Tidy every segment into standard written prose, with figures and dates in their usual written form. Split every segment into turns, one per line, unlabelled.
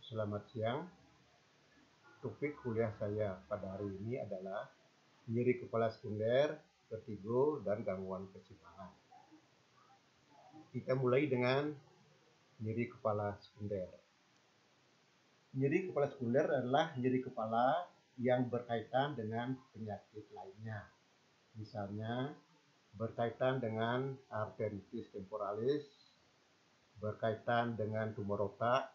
Selamat siang. Topik kuliah saya pada hari ini adalah nyeri kepala sekunder, vertigo, dan gangguan keseimbangan. Kita mulai dengan nyeri kepala sekunder. Nyeri kepala sekunder adalah nyeri kepala yang berkaitan dengan penyakit lainnya. Misalnya berkaitan dengan arteritis temporalis, berkaitan dengan tumor otak,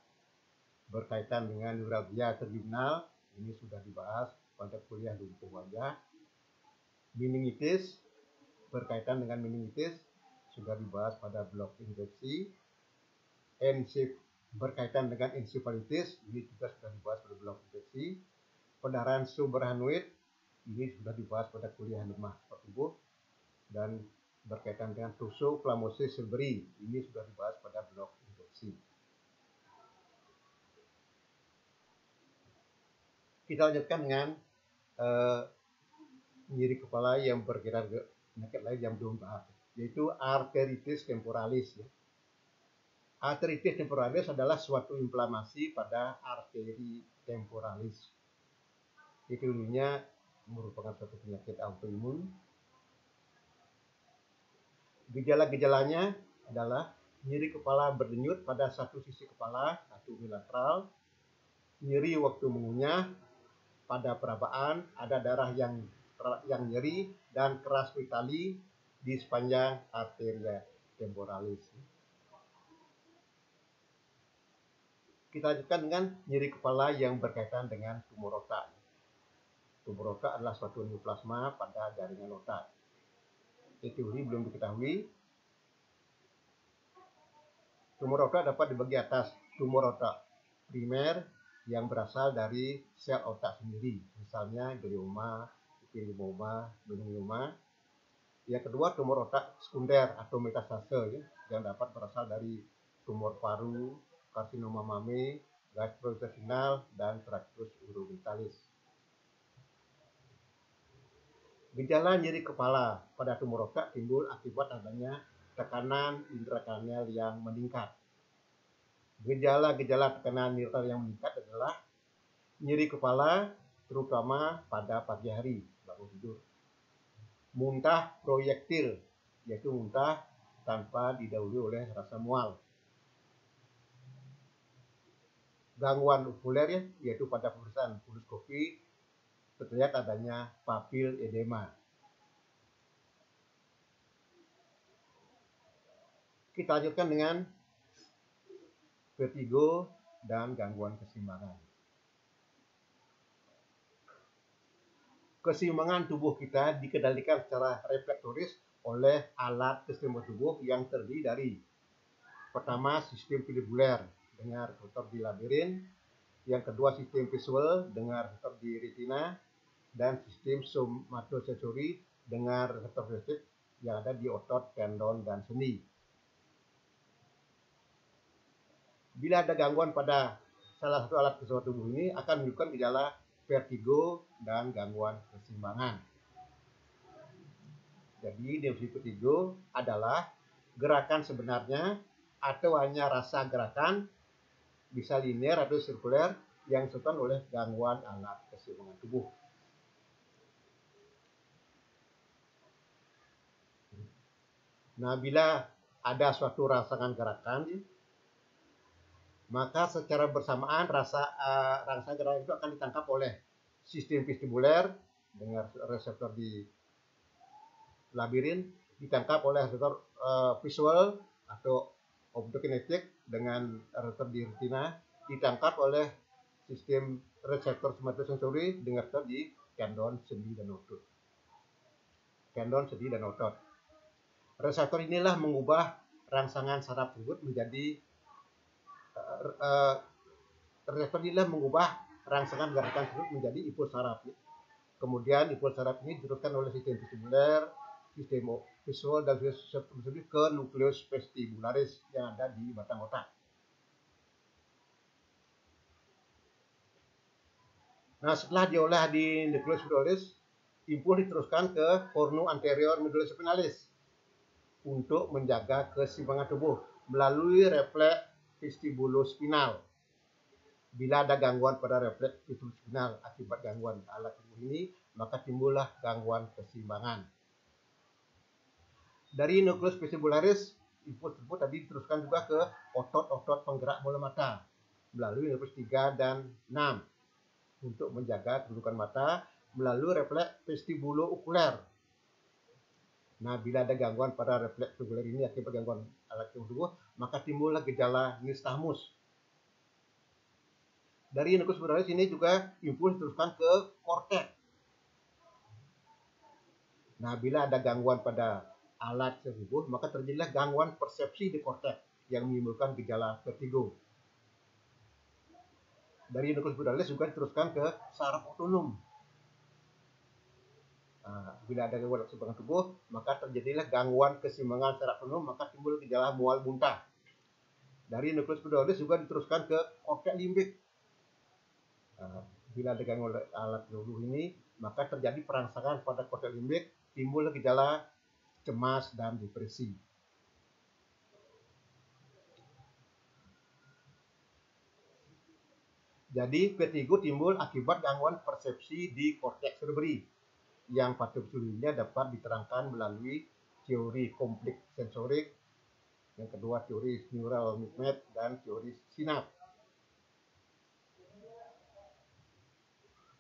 berkaitan dengan neuralgia terminal, ini sudah dibahas pada kuliah lumpuh wajah. Meningitis, berkaitan dengan meningitis, sudah dibahas pada blok infeksi. Berkaitan dengan ensefalitis, ini juga sudah dibahas pada blok infeksi. Pendarahan subarachnoid, ini sudah dibahas pada kuliah lemah tubuh. Dan berkaitan dengan toxoplasmosis cerebri, ini sudah dibahas pada blok infeksi. Kita lanjutkan dengan nyeri kepala yang berkaitan dengan penyakit lain yang belum bahas, yaitu arteritis temporalis. Arteritis temporalis adalah suatu inflamasi pada arteri temporalis. Itu dulunya merupakan suatu penyakit autoimun. Gejala-gejalanya adalah nyeri kepala berdenyut pada satu sisi kepala atau unilateral, nyeri waktu mengunyah, pada perabaan ada darah yang nyeri dan keras vitali di sepanjang arteria temporalis. Kita lanjutkan dengan nyeri kepala yang berkaitan dengan tumor otak. Tumor otak adalah suatu neoplasma pada jaringan otak. Teori belum diketahui. Tumor otak dapat dibagi atas tumor otak primer yang berasal dari sel otak sendiri, misalnya glioma, epitelioma, meningioma. Yang kedua, tumor otak sekunder atau metastase yang dapat berasal dari tumor paru, karsinoma mame, gastrointestinal, dan traktus urogenital. Gejala nyeri kepala pada tumor otak timbul akibat adanya tekanan intrakranial yang meningkat. Gejala-gejala tekanan intrakranial yang meningkat adalah nyeri kepala terutama pada pagi hari bangun tidur. Muntah proyektil, yaitu muntah tanpa didahului oleh rasa mual. Gangguan okuler, yaitu pada pemeriksaan fluoroskopi terlihat adanya papil edema. Kita lanjutkan dengan vertigo dan gangguan keseimbangan. Keseimbangan tubuh kita dikendalikan secara reflektoris oleh alat keseimbangan tubuh yang terdiri dari pertama sistem vestibuler dengan reseptor di labirin, yang kedua sistem visual dengan reseptor di retina, dan sistem somatosensori dengan reseptor sensitif yang ada di otot, tendon, dan sendi. Bila ada gangguan pada salah satu alat keseimbangan tubuh ini akan menunjukkan gejala vertigo dan gangguan keseimbangan. Jadi definisi vertigo adalah gerakan sebenarnya atau hanya rasa gerakan, bisa linear atau sirkuler, yang disebabkan oleh gangguan alat keseimbangan tubuh. Nah, bila ada suatu rangsangan gerakan, maka secara bersamaan rangsangan gerakan itu akan ditangkap oleh sistem vestibuler dengan reseptor di labirin, ditangkap oleh reseptor visual atau optokinetik dengan reseptor di retina, ditangkap oleh sistem reseptor somatosensori dengan reseptor di tendon, sendi, dan otot. Reseptor inilah mengubah rangsangan saraf tersebut menjadi reseptor inilah mengubah rangsangan gerakan tersebut menjadi impuls saraf. Kemudian impuls saraf ini diteruskan oleh sistem vestibuler, sistem visual, dan sistem ke nukleus vestibularis yang ada di batang otak. Nah, setelah diolah di nukleus vestibularis, impuls diteruskan ke cornu anterior medulla spinalis. untuk menjaga keseimbangan tubuh melalui refleks vestibulospinal. Bila ada gangguan pada refleks vestibulospinal akibat gangguan alat tubuh ini, maka timbullah gangguan keseimbangan. Dari nukleus vestibularis, impuls tersebut tadi diteruskan juga ke otot-otot penggerak bola mata melalui nukleus 3 dan 6 untuk menjaga kedudukan mata melalui refleks vestibulookuler. Nah, bila ada gangguan pada refleks vestibular ini akibat gangguan alat tubuh, maka timbullah gejala nistagmus. Dari nukleus vestibularis ini juga impuls diteruskan ke korteks. Nah, bila ada gangguan pada alat tersebut, maka terjadilah gangguan persepsi di korteks yang menimbulkan gejala vertigo. Dari nukleus vestibularis juga diteruskan ke saraf otonom. Nah, bila ada gangguan keseimbangan tubuh, maka terjadilah gangguan keseimbangan saraf otonom, maka timbul gejala mual muntah. Dari nukleus vestibularis juga diteruskan ke korteks limbik. Nah, bila ada gangguan alat tubuh ini, maka terjadi perangsangan pada korteks limbik, timbul gejala cemas dan depresi. Jadi vertigo timbul akibat gangguan persepsi di korteks cerebri yang patofisiologinya dapat diterangkan melalui teori konflik sensorik, yang kedua teori neural movement dan teori sinaps.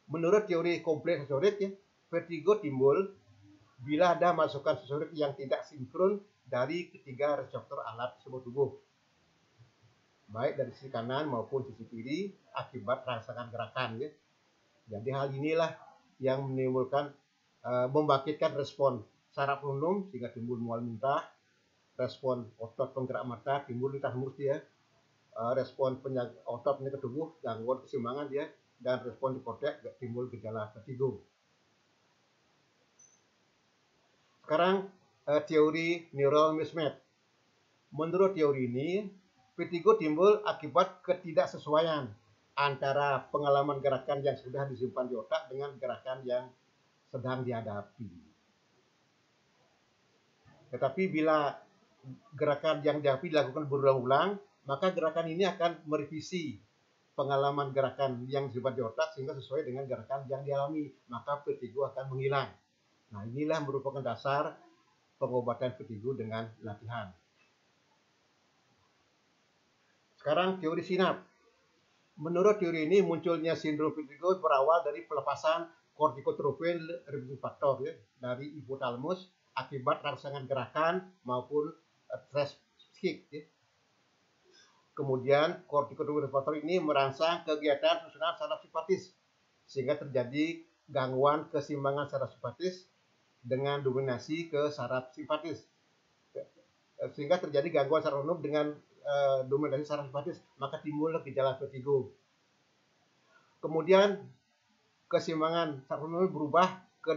Menurut teori konflik sensorik, vertigo timbul bila ada masukan sensorik yang tidak sinkron dari ketiga reseptor alat seluruh tubuh, baik dari sisi kanan maupun sisi kiri akibat rangsangan gerakan. Jadi hal inilah yang menimbulkan membangkitkan respon saraf otonom sehingga timbul mual muntah, respon otot penggerak mata timbul nistagmus respon otot penyakit tubuh gangguan keseimbangan dan respon di korteks timbul gejala vertigo. Sekarang teori neural mismatch. Menurut teori ini, vertigo timbul akibat ketidaksesuaian antara pengalaman gerakan yang sudah disimpan di otak dengan gerakan yang sedang dihadapi. Tetapi bila gerakan yang dihadapi dilakukan berulang-ulang, maka gerakan ini akan merevisi pengalaman gerakan yang disimpan di otak sehingga sesuai dengan gerakan yang dialami, maka vertigo akan menghilang. Nah, inilah merupakan dasar pengobatan vertigo dengan latihan. Sekarang teori sinaps. Menurut teori ini, munculnya sindrom vertigo berawal dari pelepasan kortikotropin rewarding factor dari hipotalamus akibat rangsangan gerakan maupun stres psikik. Kemudian kortikotropin faktor ini merangsang kegiatan susunan saraf simpatis sehingga terjadi gangguan keseimbangan saraf simpatis dengan dominasi ke saraf simpatis, sehingga terjadi gangguan saraf otonom dengan dominasi saraf simpatis, maka timbul gejala vertigo. Kemudian keseimbangan saraf otonom berubah ke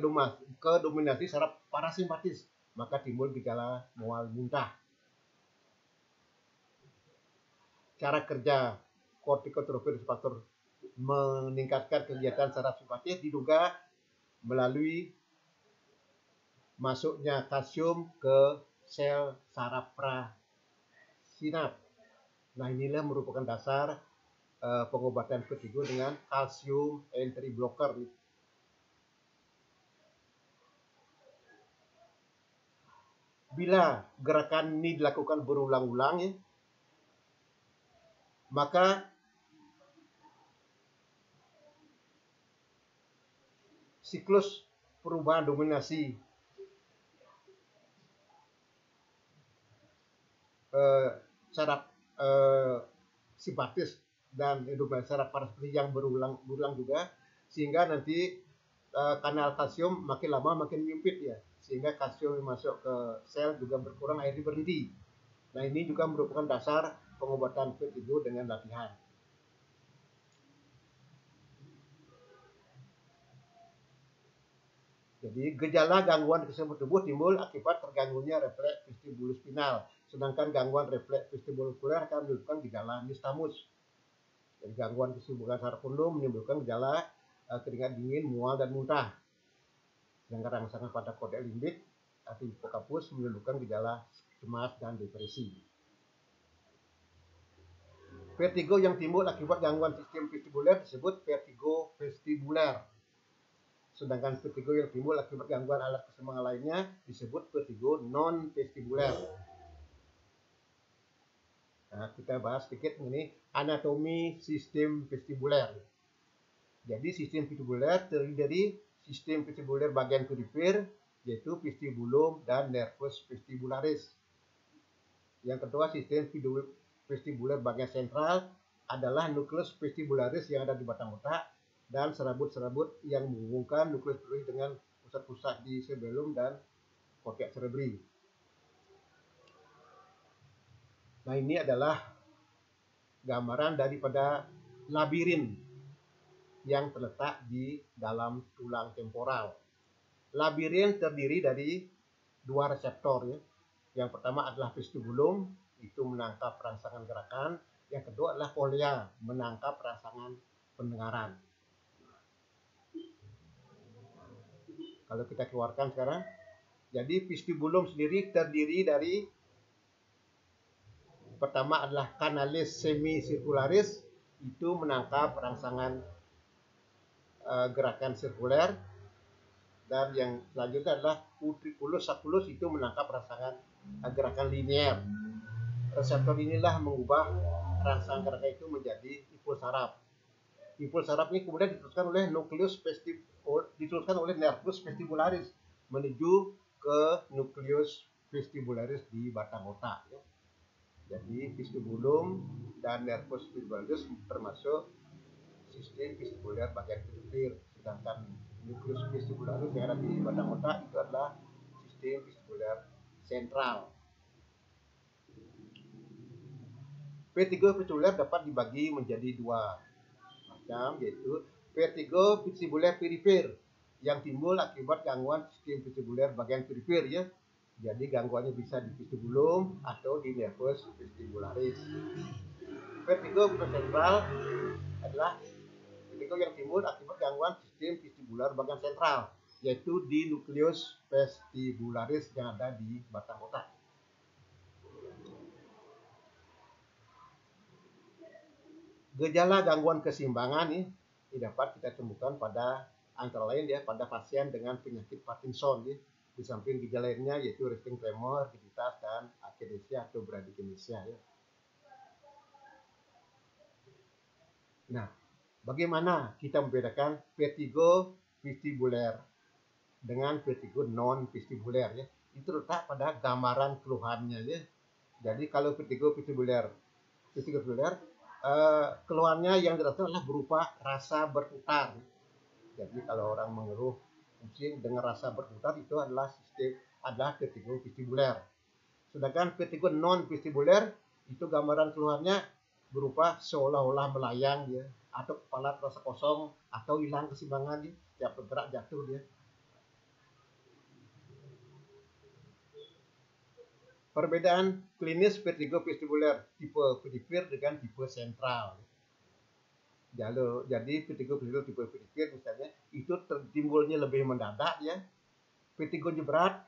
dominasi saraf parasimpatis, maka timbul gejala mual muntah. Cara kerja kortikotropin reseptor meningkatkan kegiatan saraf simpatis diduga melalui masuknya kalsium ke sel saraf prasinaps. Nah, inilah merupakan dasar pengobatan vertigo dengan kalsium entry blocker. Bila gerakan ini dilakukan berulang-ulang, maka siklus perubahan dominasi saraf simpatis dan dominasi saraf parasimpatis yang berulang juga, sehingga nanti kanal kalsium makin lama makin menyempit sehingga kalsium yang masuk ke sel juga berkurang, akhirnya berhenti. Nah, ini juga merupakan dasar pengobatan vertigo dengan latihan. Jadi gejala gangguan keseimbangan tubuh timbul akibat terganggunya refleks vestibulospinal, sedangkan gangguan refleks vestibulookuler akan menimbulkan gejala nistagmus. Jadi gangguan keseimbangan saraf otonom menimbulkan gejala keringat dingin, mual dan muntah. Sedangkan rangsangan pada korteks limbik atau hipokampus menunjukkan gejala cemas dan depresi. Vertigo yang timbul akibat gangguan sistem vestibuler disebut vertigo vestibuler. Sedangkan vertigo yang timbul akibat gangguan alat keseimbangan lainnya disebut vertigo non vestibuler. Nah, kita bahas sedikit mengenai anatomi sistem vestibuler. Jadi sistem vestibuler terdiri dari sistem vestibuler bagian perifer, yaitu vestibulum dan nervus vestibularis. Yang kedua, sistem vestibuler bagian sentral adalah nukleus vestibularis yang ada di batang otak dan serabut-serabut yang menghubungkan nukleus vestibularis dengan pusat-pusat di cerebellum dan cortex cerebri. Nah, ini adalah gambaran daripada labirin yang terletak di dalam tulang temporal. Labirin terdiri dari dua reseptor, ya. Yang pertama adalah vestibulum, itu menangkap rangsangan gerakan. Yang kedua adalah polea, menangkap rangsangan pendengaran. Kalau kita keluarkan sekarang, jadi vestibulum sendiri terdiri dari pertama adalah kanalis semicircularis, itu menangkap rangsangan gerakan sirkuler, dan yang selanjutnya adalah utriculus sacculus, itu menangkap rangsangan gerakan linier. Reseptor inilah mengubah rangsangan gerakan itu menjadi impuls saraf. Impuls saraf ini kemudian diteruskan oleh diteruskan oleh nervus vestibularis menuju ke nukleus vestibularis di batang otak. Jadi vestibulum dan nervus vestibularis termasuk sistem vestibuler bagian perifer, sedangkan nukleus vestibularis yang ada di batang otak itu adalah sistem vestibuler sentral. Vertigo vestibuler dapat dibagi menjadi dua macam, yaitu vertigo vestibuler perifer yang timbul akibat gangguan sistem vestibuler bagian perifer, ya. Jadi gangguannya bisa di vestibulum atau di nervus vestibularis. Vertigo sentral adalah vertigo yang timbul akibat gangguan sistem vestibuler bagian sentral, yaitu di nukleus vestibularis yang ada di batang otak. Gejala gangguan keseimbangan ini dapat kita temukan pada antara lain, ya, pada pasien dengan penyakit Parkinson, ya. Di samping gejala lainnya yaitu resting tremor, rigiditas, dan akinesia atau bradykinesia, ya. Nah, bagaimana kita membedakan vertigo vestibuler dengan vertigo non vestibuler, ya? Itu terletak pada gambaran keluhannya, ya. Jadi kalau vertigo vestibuler keluhannya yang dirasakan adalah berupa rasa berputar. Jadi kalau orang mengeluh pusing dengan rasa berputar, itu adalah vertigo vestibuler. Sedangkan vertigo non vestibuler itu gambaran keluhannya berupa seolah-olah melayang, dia, atau kepala terasa kosong, atau hilang keseimbangan, dia, setiap bergerak jatuh dia. Perbedaan klinis vertigo vestibuler tipe perifer dengan tipe sentral. Jadi vertigo vestibuler tipe perifer misalnya itu timbulnya lebih mendadak, ya. Vertigo berat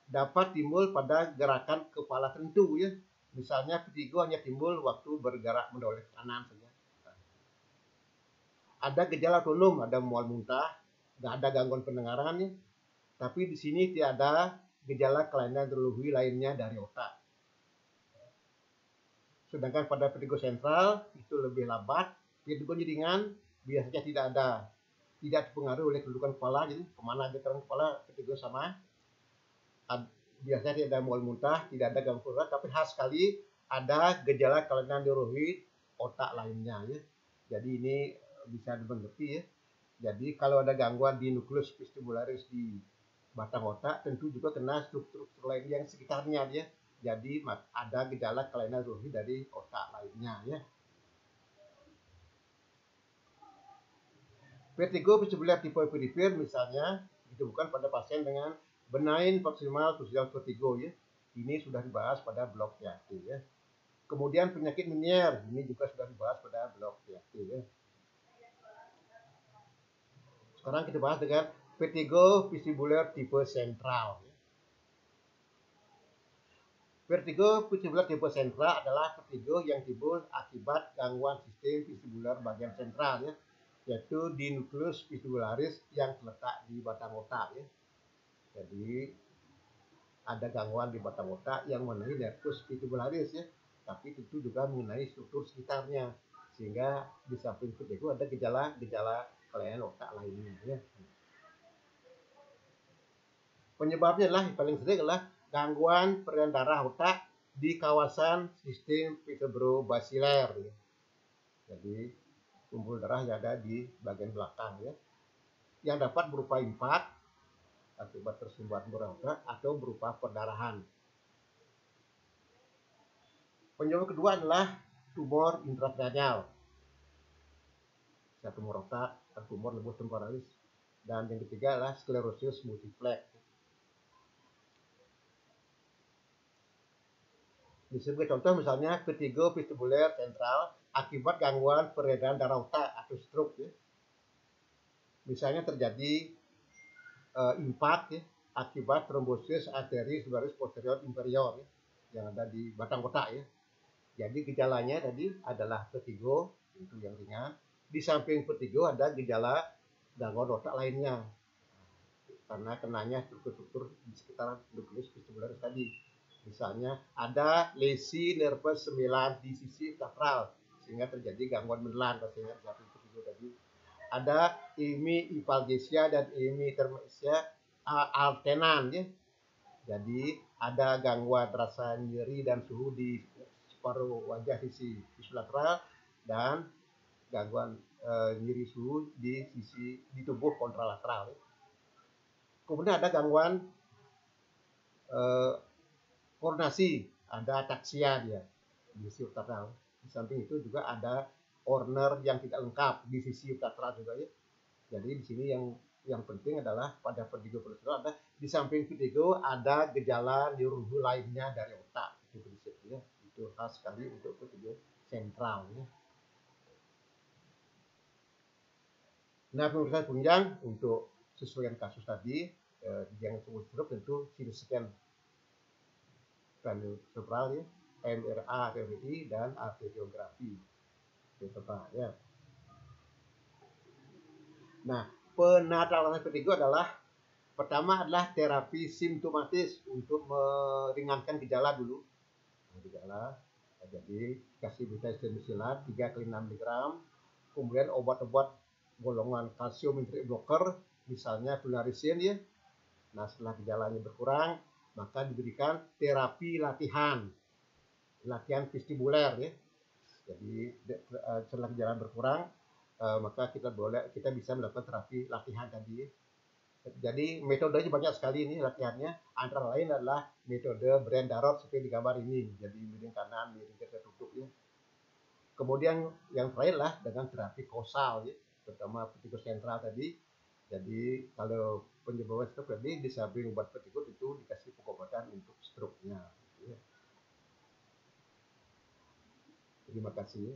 dapat timbul pada gerakan kepala tertentu, ya. Misalnya vertigo hanya timbul waktu bergerak menoleh kanan saja. Ada gejala otonom, ada mual muntah, nggak ada gangguan pendengaran, ya. Tapi di sini tidak ada gejala kelainan neurologi lainnya dari otak. Sedangkan pada vertigo sentral itu lebih lambat, vertigo ringan, biasanya tidak dipengaruhi oleh kedudukan kepala, jadi kemana aja kepala vertigo sama. Biasanya tidak ada mual muntah, tidak ada gangguan pendengaran, tapi khas sekali ada gejala kelainan neurologi otak lainnya, ya. Jadi ini bisa dimengerti, ya. Jadi kalau ada gangguan di nukleus vestibularis di batang otak, tentu juga kena struktur-struktur lain yang sekitarnya, ya. Jadi ada gejala kelainan neurologi dari otak lainnya, ya. Vertigo vestibuler tipe perifer misalnya ditemukan pada pasien dengan benign proximal facial vertigo, ya. Ini sudah dibahas pada blok THT, ya. Kemudian penyakit Meniere, ini juga sudah dibahas pada blok THT, ya. Sekarang kita bahas dengan vertigo vestibuler tipe sentral, ya. Vertigo vestibular tipe sentral adalah vertigo yang timbul akibat gangguan sistem vestibular bagian sentral ya, yaitu di nukleus vestibularis yang terletak di batang otak ya. Jadi ada gangguan di batang otak yang mengenai nervus vestibularis ya, tapi tentu juga mengenai struktur sekitarnya, sehingga di samping vertigo ada gejala-gejala kelainan otak lainnya ya. Penyebabnya adalah yang paling sering adalah gangguan peredaran darah otak di kawasan sistem vertebrobasiler ya. Jadi pembuluh darah yang ada di bagian belakang ya, yang dapat berupa impak akibat tersumbat darah otak atau berupa perdarahan. Penyebab kedua adalah tumor intrakranial, tumor otak, tumor lembut temporalis, dan yang ketiga adalah sklerosis multiplex. Di sebagai contoh misalnya vertigo vestibular sentral akibat gangguan peredaran darah otak atau stroke ya. Misalnya terjadi impak ya, akibat trombosis arteri sudaralis posterior inferior ya, yang ada di batang otak ya. Jadi gejalanya tadi adalah vertigo, itu yang ringan. Di samping vertigo ada gejala gangguan otak lainnya, karena kenanya struktur-struktur di sekitar nukleus vestibularis tadi. Misalnya ada lesi nervus 9 di sisi lateral sehingga terjadi gangguan menelan pastinya di samping vertigo tadi. Ada hemipalgesia dan hemitermesia alternan ya. Jadi ada gangguan rasa nyeri dan suhu di paruh wajah sisi lateral dan gangguan nyeri suhu di sisi di tubuh kontralateral. Kemudian ada gangguan koordinasi, ada ataksia dia di sisi lateral. Di samping itu juga ada corner yang tidak lengkap di sisi lateral juga ya. Jadi di sini yang penting adalah pada vertigo vertebral ada di samping vertigo ada gejala neurologi lainnya dari otak itu prinsip ya. Itu khas sekali untuk vertigo sentral ya. Nah, pemeriksaan penunjang untuk sesuai dengan kasus tadi yang stroke tentu CT scan cerebral ya, MRA, TMI dan arteriografi ya. Nah, penata vertigo adalah pertama adalah terapi simptomatis untuk meringankan gejala dulu. Gejala, jadi kasih beta-estabilisilat 3 kali 6 mg, kemudian obat-obat golongan kalsium nitrate blocker, misalnya flunarizin ya. Nah, setelah gejalanya berkurang, maka diberikan terapi latihan vestibuler ya. Jadi setelah gejala berkurang, maka kita bisa melakukan terapi latihan tadi. Jadi metodenya banyak sekali ini latihannya. Antara lain adalah metode Brand Darot seperti di gambar ini. Jadi miring kanan, miring kiri tertutup ya. Kemudian yang terakhir lah dengan terapi kausal ya, terutama vertigo sentral tadi. Jadi kalau penyebab stroke tadi di samping obat vertigo itu dikasih pengobatan untuk stroke-nya. Ya. Terima kasih.